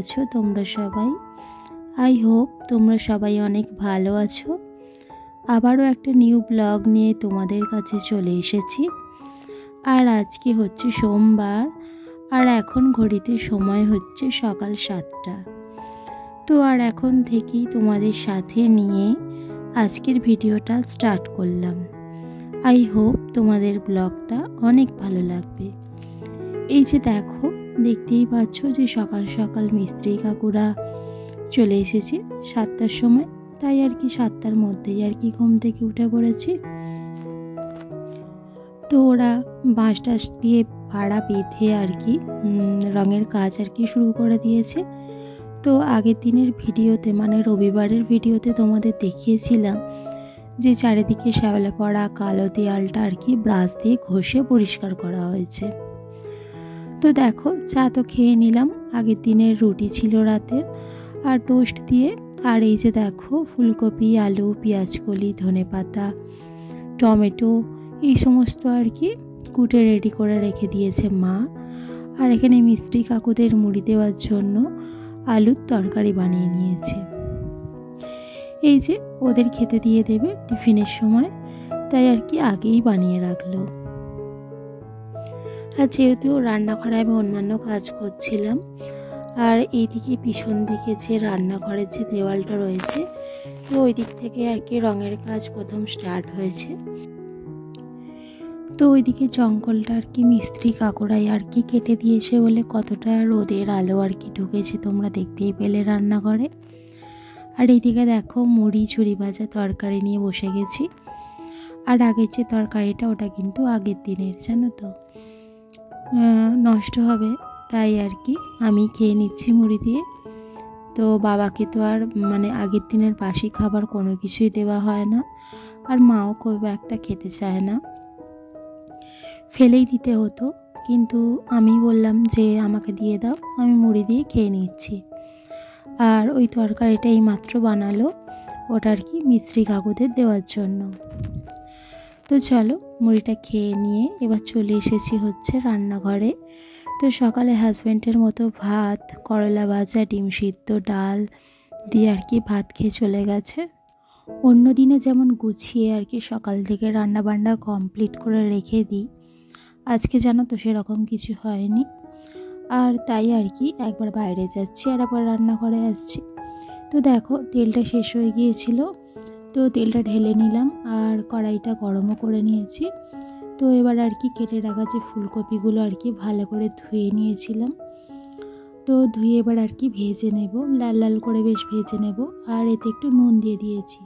আছো তোমরা সবাই? আই হোপ তোমরা সবাই অনেক ভালো আছো। আবারও একটা নিউ ব্লগ নিয়ে তোমাদের কাছে চলে এসেছি। আর আজকে হচ্ছে সোমবার, আর এখন ঘড়িতে সময় হচ্ছে সকাল 7টা। তো আর এখন থেকেই তোমাদের সাথে নিয়ে আজকের ভিডিওটা স্টার্ট করলাম। আই হোপ তোমাদের ব্লগটা অনেক ভালো লাগবে। এই যে দেখো, দেখতেই পাচ্ছ যে সকাল সকাল মিস্ত্রি কাকুরা চলে এসেছে 7টার সময়। তাই আর কি 7টার মধ্যেই আর কি ঘুম থেকে উঠে পড়েছি। তো ওরা বাঁশ টাস দিয়ে ভাড়া বেঁধে আর কি রঙের কাজ আর কি শুরু করে দিয়েছে। তো আগের দিনের ভিডিওতে মানে রবিবারের ভিডিওতে তোমাদের দেখিয়েছিলাম যে চারিদিকে শ্যাওলা পড়া কালো দেয়ালটা আর কি ব্রাশ দিয়ে ঘষে পরিষ্কার করা হয়েছে। তো দেখো, চা তো খেয়ে নিলাম, আগের দিনের রুটি ছিল রাতের আর টোস্ট দিয়ে। আর এই যে দেখো, ফুলকপি, আলু, পেঁয়াজকলি, ধনেপাতা, টমেটো এই সমস্ত আর কি কুটে রেডি করে রেখে দিয়েছে মা। আর এখানে মিস্ত্রি কাকুদের মুড়ি দেওয়ার জন্য আলুর তরকারি বানিয়ে নিয়েছে। এই যে ওদের খেতে দিয়ে দেবে টিফিনের সময়, তাই আর কি আগেই বানিয়ে রাখলো। আর যেহেতু রান্নাঘরে আমি অন্যান্য কাজ করছিলাম, আর এইদিকে পিছন দিকে যে রান্নাঘরের যে দেওয়ালটা রয়েছে, তো ওই দিক থেকে আর কি রঙের কাজ প্রথম স্টার্ট হয়েছে। তো ওইদিকে জঙ্গলটা আর কি মিস্ত্রি কাকুরাই আর কি কেটে দিয়েছে বলে কতটা রোদের আলো আর কি ঢুকেছে তোমরা দেখতেই পেলে রান্নাঘরে। আর এইদিকে দেখো, মুড়ি ঝুরি ভাজা তরকারি নিয়ে বসে গেছি। আর আগের যে তরকারিটা ওটা কিন্তু আগের দিনের, জানো তো, নষ্ট হবে, তাই আর কি আমি খেয়ে নিচ্ছি মুড়ি দিয়ে। তো বাবাকে তো আর মানে আগের দিনের বাসি খাবার কোনো কিছুই দেওয়া হয় না, আর মাও খুব একটা খেতে চায় না, ফেলেই দিতে হতো। কিন্তু আমি বললাম যে আমাকে দিয়ে দাও, আমি মুড়ি দিয়ে খেয়ে নিচ্ছি। আর ওই তরকারিটা এই মাত্র বানালো, ওটা আর কি মিস্ত্রি কাকুদের দেওয়ার জন্য। তো চলো, মুড়িটা খেয়ে নিয়ে এবার চলে এসেছি হচ্ছে রান্নাঘরে। তো সকালে হাজব্যান্ডের মতো ভাত, করলা ভাজা, ডিম সিদ্ধ, ডাল দিয়ে আর কি ভাত খেয়ে চলে গেছে। অন্য দিনে যেমন গুছিয়ে আর কি সকাল থেকে রান্না বান্না কমপ্লিট করে রেখে দিই, আজকে জানো তো সেরকম কিছু হয়নি। আর তাই আর কি একবার বাইরে যাচ্ছি আর একবার রান্নাঘরে আসছি। তো দেখো, তেলটা শেষ হয়ে গিয়েছিল, তো তেলটা ঢেলে নিলাম আর কড়াইটা গরমও করে নিয়েছি। তো এবার আর কি কেটে রাখা যে ফুলকপিগুলো আর কি ভালো করে ধুয়ে নিয়েছিলাম, তো ধুয়ে এবার আর কি ভেজে নেব, লাল লাল করে বেশ ভেজে নেব। আর এতে একটু নুন দিয়ে দিয়েছি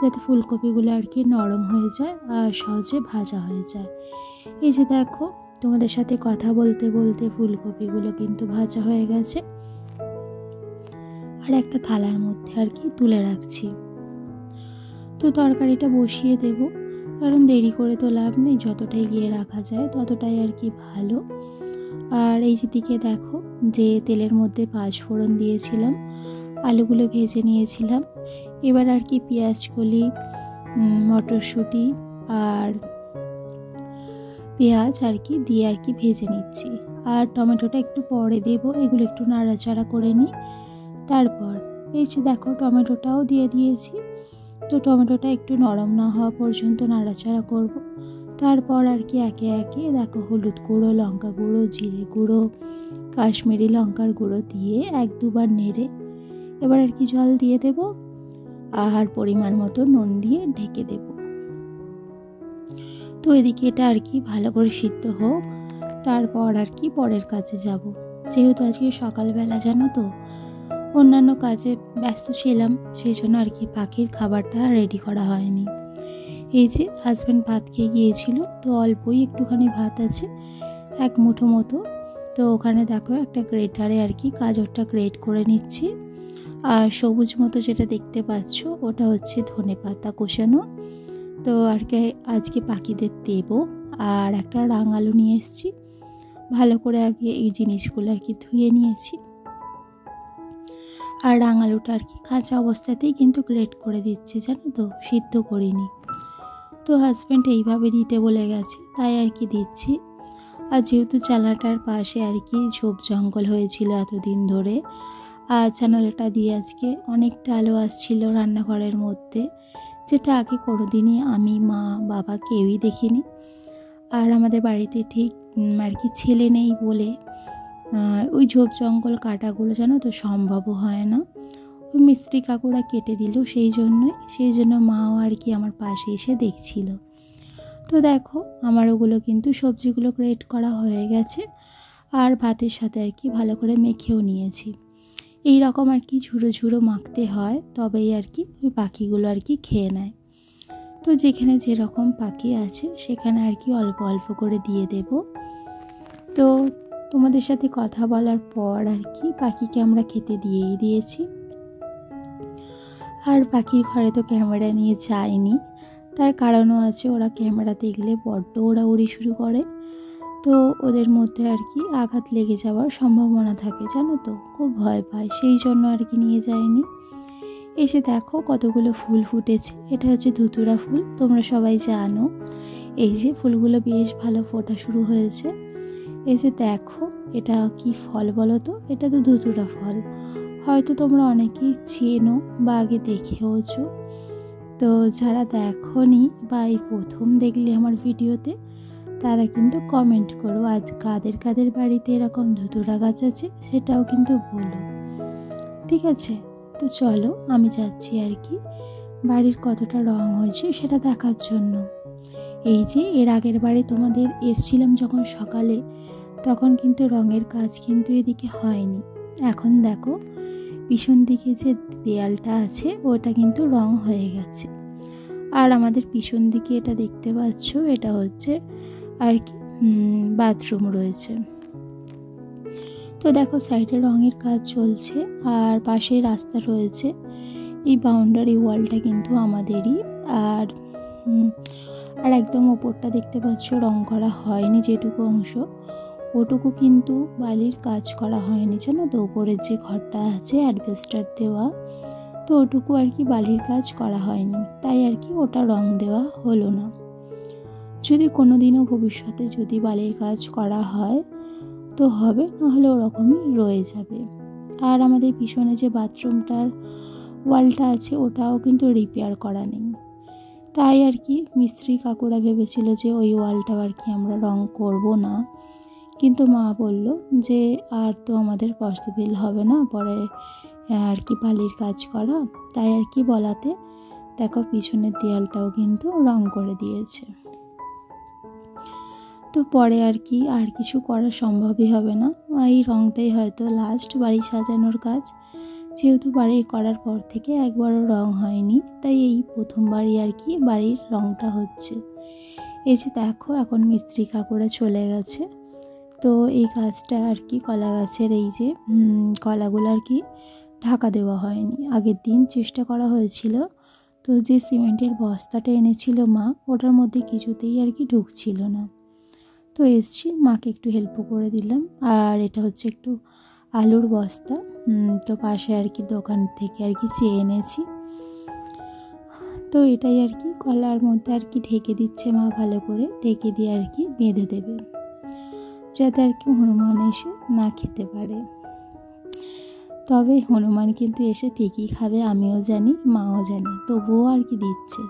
যাতে ফুলকপিগুলো আর কি নরম হয়ে যায় আর সহজে ভাজা হয়ে যায়। এই যে দেখো, তোমাদের সাথে কথা বলতে বলতে ফুলকপিগুলো কিন্তু ভাজা হয়ে গেছে। আর একটা থালার মধ্যে আর কি তুলে রাখছি। তো তরকারিটা বসিয়ে দেব, কারণ দেরি করে তো লাভ নেই, যতটাই গিয়ে রাখা যায় ততটাই আর কি ভালো। আর এই যে দিকে দেখো, যে তেলের মধ্যে পাঁচফোড়ন দিয়েছিলাম, আলুগুলো ভেজে নিয়েছিলাম। এবার আর কি পেঁয়াজকলি, মটরশুঁটি আর পেঁয়াজ আর কি দিয়ে আর কি ভেজে নিচ্ছি। আর টমেটোটা একটু পরে দেব, এগুলো একটু নাড়াচাড়া করে নিই। তারপর এই যে দেখো, টমেটোটাও দিয়ে দিয়েছি। তো টমেটোটা একটু নরম না হওয়া পর্যন্ত নাড়াচাড়া করব। তারপর আর কি একে একে দেখো, হলুদ গুঁড়ো, লঙ্কা গুঁড়ো, জিরে গুঁড়ো, কাশ্মীরি লঙ্কার গুঁড়ো দিয়ে 1-2 বার নেড়ে এবার আর কি জল দিয়ে দেব। আর পরিমাণ মতো নুন দিয়ে ঢেকে দেব। তো এদিকে এটা আর কি ভালো করে সিদ্ধ হোক, তারপর আর কি পরের কাজে যাব। যেহেতু আজকে সকালবেলা জানো তো অন্যান্য কাজে ব্যস্ত ছিলাম, সেই জন্য আর কি পাখির খাবারটা রেডি করা হয়নি। এই যে হাজব্যান্ড ভাত খেয়ে গিয়েছিল, তো অল্পই একটুখানি ভাত আছে, 1 মুঠো মতো। তো ওখানে দেখো একটা গ্রেটারে আর কি গাজরটা গ্রেট করে নিচ্ছি। আর সবুজ মতো যেটা দেখতে পাচ্ছ ওটা হচ্ছে ধনেপাতা কুচানো। তো আর কি আজকে পাখিদের দেব। আর একটা রাঙালু নিয়ে এসেছি, ভালো করে আগে এই জিনিসগুলো আর কি ধুয়ে নিয়েছি। আর রাঙালুটা আর কি কাঁচা অবস্থাতেই কিন্তু গ্রেট করে দিচ্ছি, জানো তো, সিদ্ধ করিনি। তো হাজব্যান্ড এইভাবে দিতে বলে গেছে, তাই আর কি দিচ্ছি। আর যেহেতু জানালাটার পাশে আর কি ঝোপ জঙ্গল হয়েছিল এতদিন ধরে, আর জানালাটা দিয়ে আজকে অনেকটা আলো আসছিল রান্নাঘরের মধ্যে, যেটা আগে কোনোদিনই আমি, মা, বাবা কেউই দেখিনি। আর আমাদের বাড়িতে ঠিক আর কি ছেলে নেই বলে ওই ঝোপ জঙ্গল কাটাগুলো জানো তো সম্ভবও হয় না। ওই মিস্ত্রি কাকুরা কেটে দিল, সেই জন্য মাও আর কি আমার পাশে এসে দেখছিল। তো দেখো আমার ওগুলো কিন্তু সবজিগুলো গ্রেট করা হয়ে গেছে, আর ভাতের সাথে আর কি ভালো করে মেখেও নিয়েছি। এই রকম আর কি ঝুড়ো ঝুড়ো মাখতে হয়, তবেই আর কি ওই পাখিগুলো আর কি খেয়ে নেয়। তো যেখানে যেরকম পাখি আছে সেখানে আর কি অল্প অল্প করে দিয়ে দেব। তো তোমাদের সাথে কথা বলার পর আর কি পাখিকে আমরা খেতে দিয়েই দিয়েছি। আর পাখির ঘরে তো ক্যামেরা নিয়ে যায়নি, তার কারণও আছে, ওরা ক্যামেরা দেখলে বড্ড ওড়াউড়ি শুরু করে। তো ওদের মধ্যে আর কি আঘাত লেগে যাওয়ার সম্ভাবনা থাকে জানো তো, খুব ভয় পায়, সেই জন্য আর কি নিয়ে যায়নি। এসে দেখো কতগুলো ফুল ফুটেছে, এটা হচ্ছে ধুতুরা ফুল, তোমরা সবাই জানো। এই যে ফুলগুলো বেশ ভালো ফোটা শুরু হয়েছে। এই যে দেখো এটা কি ফল বলো তো, এটা তো ধুতুরা ফল, হয়তো তোমরা অনেকেই চেনো বা আগে দেখেওছো। তো যারা দেখোনি বা এই প্রথম দেখলে আমার ভিডিওতে, তারা কিন্তু কমেন্ট করো আজ কাদের কাদের বাড়িতে এরকম ধুতুরা গাছ আছে সেটাও কিন্তু বলো, ঠিক আছে? তো চলো আমি যাচ্ছি আর কি বাড়ির কতটা রং হয়েছে সেটা দেখার জন্য। এই যে এর আগের বারে তোমাদের এসছিলাম যখন সকালে, তখন কিন্তু রঙের কাজ কিন্তু এদিকে হয়নি। এখন দেখো পিছন দিকে যে দেয়ালটা আছে ওটা কিন্তু রং হয়ে গেছে। আর আমাদের পিছন দিকে এটা দেখতে পাচ্ছ, এটা হচ্ছে আর কি বাথরুম রয়েছে। তো দেখো সাইডে রঙের কাজ চলছে, আর পাশে রাস্তা রয়েছে। এই বাউন্ডারি ওয়ালটা কিন্তু আমাদেরই। আর একদম ওপরটা দেখতে পাচ্ছ রং করা হয়নি, যেটুকু অংশ ওটুকু কিন্তু বালির কাজ করা হয়নি জানো তো। উপরের যে ঘরটা আছে অ্যাডভেস্টার দেওয়া, তো ওটুকু আর কি বালির কাজ করা হয়নি, তাই আর কি ওটা রং দেওয়া হলো না। যদি কোনো দিনও ভবিষ্যতে যদি বালির কাজ করা হয় তো হবে, নাহলে ওরকমই রয়ে যাবে। আর আমাদের পিছনে যে বাথরুমটার ওয়ালটা আছে ওটাও কিন্তু রিপেয়ার করা নেই, তাই আর কি মিস্ত্রি কাকুরা ভেবেছিল যে ওই ওয়ালটাও আর কি আমরা রং করব না, কিন্তু মা বলল যে আর তো আমাদের পসিবল হবে না পরে আর কি বালির কাজ করা, তাই আর কি বলাতে দেখো পিছনের দেয়ালটাও কিন্তু রং করে দিয়েছে। তো পরে আর কি আর কিছু করা সম্ভবই হবে না, এই রংটাই হয়তো লাস্ট বাড়ি সাজানোর কাজ, যেহেতু বাড়ি করার পর থেকে একবারও রং হয়নি, তাই এই প্রথমবারই আর কি বাড়ির রংটা হচ্ছে। এই যে দেখো এখন মিস্ত্রি কাকুরা চলে গেছে। তো এই গাছটা আর কি কলা গাছের এই যে কলাগুলো আর কি ঢাকা দেওয়া হয়নি, আগের দিন চেষ্টা করা হয়েছিল, তো যে সিমেন্টের বস্তাটা এনেছিল মা, ওটার মধ্যে কিছুতেই আর কি ঢুকছিল না। তো এসছি, মাকে একটু হেল্পও করে দিলাম। আর এটা হচ্ছে একটু আলুর বস্তা, তো পাশে আর কি দোকান থেকে আর কি চেয়ে এনেছি। তো এটাই আর কি কলার মধ্যে আর কি ঢেকে দিচ্ছে মা, ভালো করে ঢেকে দিয়ে আর কি বেঁধে দেবে, যাতে আর কি হনুমান এসে না খেতে পারে। তবে হনুমান কিন্তু এসে ঠিকই খাবে, আমিও জানি, মাও জানি, তবুও আর কি দিচ্ছে।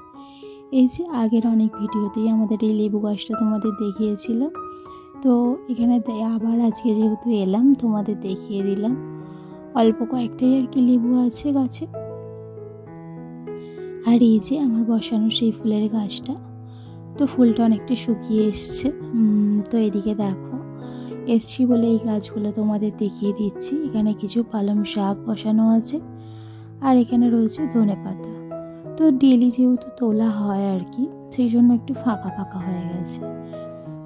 এই যে আগের অনেক ভিডিওতেই আমাদের এই লেবু গাছটা তোমাদের দেখিয়েছিল, তো এখানে আবার আজকে যেহেতু এলাম তোমাদের দেখিয়ে দিলাম। অল্প কয়েকটাই আর কি লেবু আছে গাছে। আর এই যে আমার বসানো সেই ফুলের গাছটা, তো ফুলটা অনেকটা শুকিয়ে এসছে। তো এদিকে দেখো এসছি বলে এই গাছগুলো তোমাদের দেখিয়ে দিচ্ছি। এখানে কিছু পালং শাক বসানো আছে, আর এখানে রয়েছে ধনেপাতা। তো ডেলি যেহেতু তোলা হয় আর কি, সেই জন্য একটু ফাঁকা ফাঁকা হয়ে গেছে।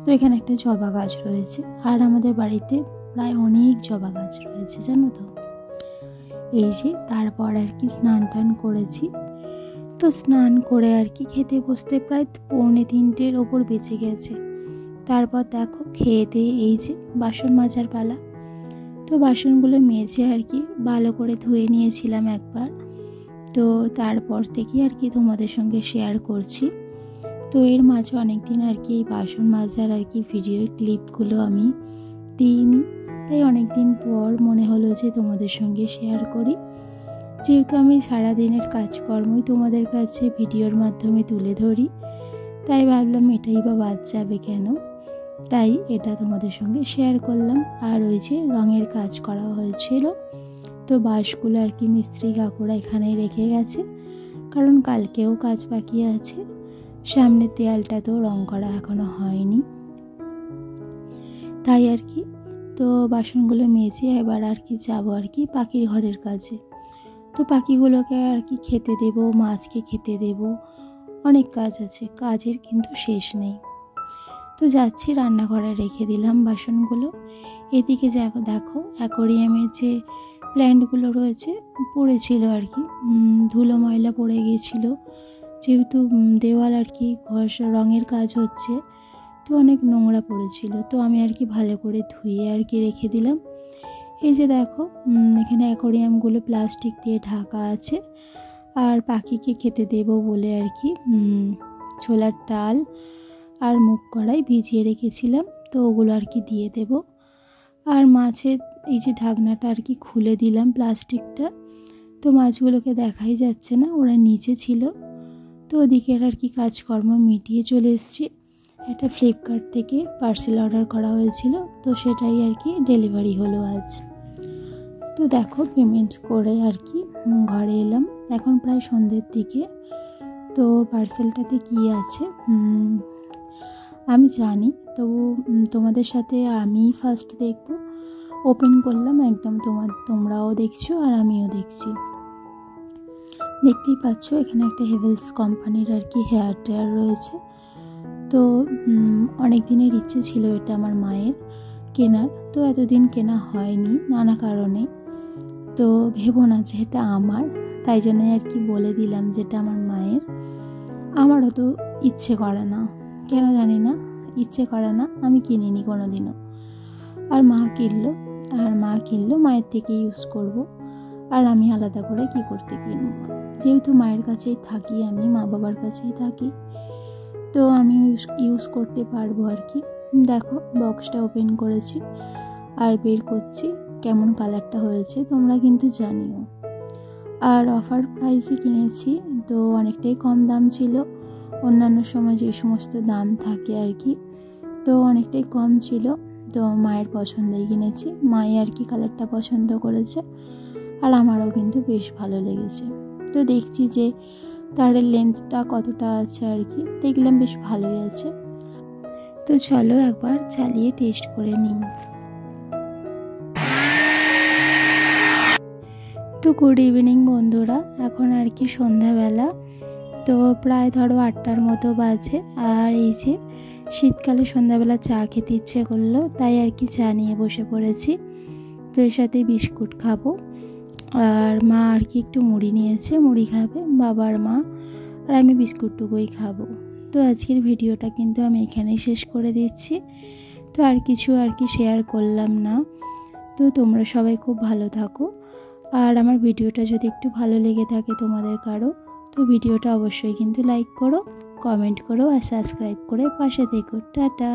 তো এখানে একটা জবা গাছ রয়েছে, আর আমাদের বাড়িতে প্রায় অনেক জবা গাছ রয়েছে জানো তো। এই যে তারপর আর কি স্নান টান করেছি। তো স্নান করে আর কি খেতে বসতে প্রায় 2:45 ওপর বেঁচে গেছে। তারপর দেখো খেয়ে দিয়ে এই যে বাসন মাজার পালা। তো বাসনগুলো মেজে আর কি ভালো করে ধুয়ে নিয়েছিলাম একবার, তো তারপর থেকে আর কি তোমাদের সঙ্গে শেয়ার করছি। তো এর মাঝে অনেক দিন আর কি এই বাসন মাজার আর কি ভিডিওর ক্লিপগুলো আমি দিইনি, তাই অনেক দিন পর মনে হলো যে তোমাদের সঙ্গে শেয়ার করি। যেহেতু আমি সারাদিনের কাজকর্মই তোমাদের কাছে ভিডিওর মাধ্যমে তুলে ধরি, তাই ভাবলাম এটাই বা বাদ যাবে কেন, তাই এটা তোমাদের সঙ্গে শেয়ার করলাম। আর ওই যে রঙের কাজ করা হয়েছিল, তো বাঁশগুলো আর কি মিস্ত্রি কাকুরা এখানেই রেখে গেছে, কারণ কালকেও কাজ বাকি আছে। সামনের দেয়ালটা তো রং করা এখনো হয়নি, তাই আর কি। তো বাসনগুলো মেজে এবার আর কি যাবো আর কি পাখির ঘরের কাজে। তো পাখিগুলোকে আর কি খেতে দেব, মাছকে খেতে দেব, অনেক কাজ আছে, কাজের কিন্তু শেষ নেই। তো যাচ্ছি, রান্নাঘরে রেখে দিলাম বাসনগুলো। এদিকে দেখো অ্যাকোরিয়ামের যে প্ল্যান্টগুলো রয়েছে পড়েছিল আর কি, ধুলো ময়লা পড়ে গিয়েছিল, যেহেতু দেওয়াল আর কি রঙের কাজ হচ্ছে, তো অনেক নোংরা পড়েছিল। তো আমি আর কি ভালো করে ধুয়ে আর কি রেখে দিলাম। এই যে দেখো এখানে অ্যাকোরিয়ামগুলো প্লাস্টিক দিয়ে ঢাকা আছে, আর পাখিকে খেতে দেব বলে আর কি ছোলার ডাল আর মুগ কড়াই ভিজিয়ে রেখেছিলাম, তো ওগুলো আর কি দিয়ে দেব। আর মাছের এই যে ঢাকনাটা আর কি খুলে দিলাম প্লাস্টিকটা, তো মাছগুলোকে দেখাই যাচ্ছে না, ওরা নিচে ছিল। তো ওদিকের আর কি কাজকর্ম মিটিয়ে চলে এসেছি। একটা ফ্লিপকার্ট থেকে পার্সেল অর্ডার করা হয়েছিল, তো সেটাই আর কি ডেলিভারি হলো আজ। তো দেখো পেমেন্ট করে আর কি ঘরে এলাম, এখন প্রায় সন্ধ্যের দিকে। তো পার্সেলটাতে কি আছে আমি জানি, তো তোমাদের সাথে আমি ফার্স্ট দেখব। ওপেন করলাম একদম, তোমরাও দেখছো আর আমিও দেখছি। দেখতেই পাচ্ছ এখানে একটা হেভেলস কোম্পানির আর কি হেয়ার ড্রায়ার রয়েছে। তো অনেক দিনের ইচ্ছে ছিল এটা আমার মায়ের কেনার, তো এতদিন কেনা হয়নি নানা কারণে। তো ভেবো না যে এটা আমার, তাই জন্য আর কি বলে দিলাম যেটা আমার মায়ের। আমারও তো ইচ্ছে করে না, কেন জানি না, ইচ্ছে করে না, আমি কিনিনি কোনো দিনও। আর মা কিনলো, মায়ের থেকে ইউজ করব, আর আমি আলাদা করে কি করতে কিনবো। যেহেতু মায়ের কাছেই থাকি, আমি মা বাবার কাছেই থাকি, তো আমি ইউজ করতে পারবো আর কি। দেখো বক্সটা ওপেন করেছি আর বের করছি, কেমন কালারটা হয়েছে তোমরা কিন্তু জানিও। আর অফার প্রাইসে কিনেছি, তো অনেকটাই কম দাম ছিল, অন্যান্য সময় যে সমস্ত দাম থাকে আর কি, তো অনেকটাই কম ছিল। তো মায়ের পছন্দেই কিনেছি, মাই আর কি কালারটা পছন্দ করেছে, আর আমারও কিন্তু বেশ ভালো লেগেছে। তো দেখছি যে তারের লেন্থটা কতটা আছে আর কি, দেখলাম বেশ ভালোই আছে। তো চলো একবার চালিয়ে টেস্ট করে নিই। তো গুড ইভিনিং বন্ধুরা, এখন আর কি সন্ধ্যাবেলা, তো প্রায় ধরো 8টার মতো বাজে। আর এই যে শীতকালে সন্ধ্যাবেলা চা খেতে ইচ্ছে করলো, তাই আর কি চা নিয়ে বসে পড়েছি। তো এর সাথে বিস্কুট খাবো, আর মা আর কি একটু মুড়ি নিয়েছে, মুড়ি খাবে বাবা আর মা, আর আমি বিস্কুটটুকুই খাবো। তো আজকের ভিডিওটা কিন্তু আমি এখানেই শেষ করে দিচ্ছি। তো আর কিছু আর কি শেয়ার করলাম না। তো তোমরা সবাই খুব ভালো থাকো, আর আমার ভিডিওটা যদি একটু ভালো লেগে থাকে তোমাদের কারো, তো ভিডিওটা অবশ্যই কিন্তু লাইক করো, কমেন্ট করো আর সাবস্ক্রাইব করে পাশে থেকো। টাটা।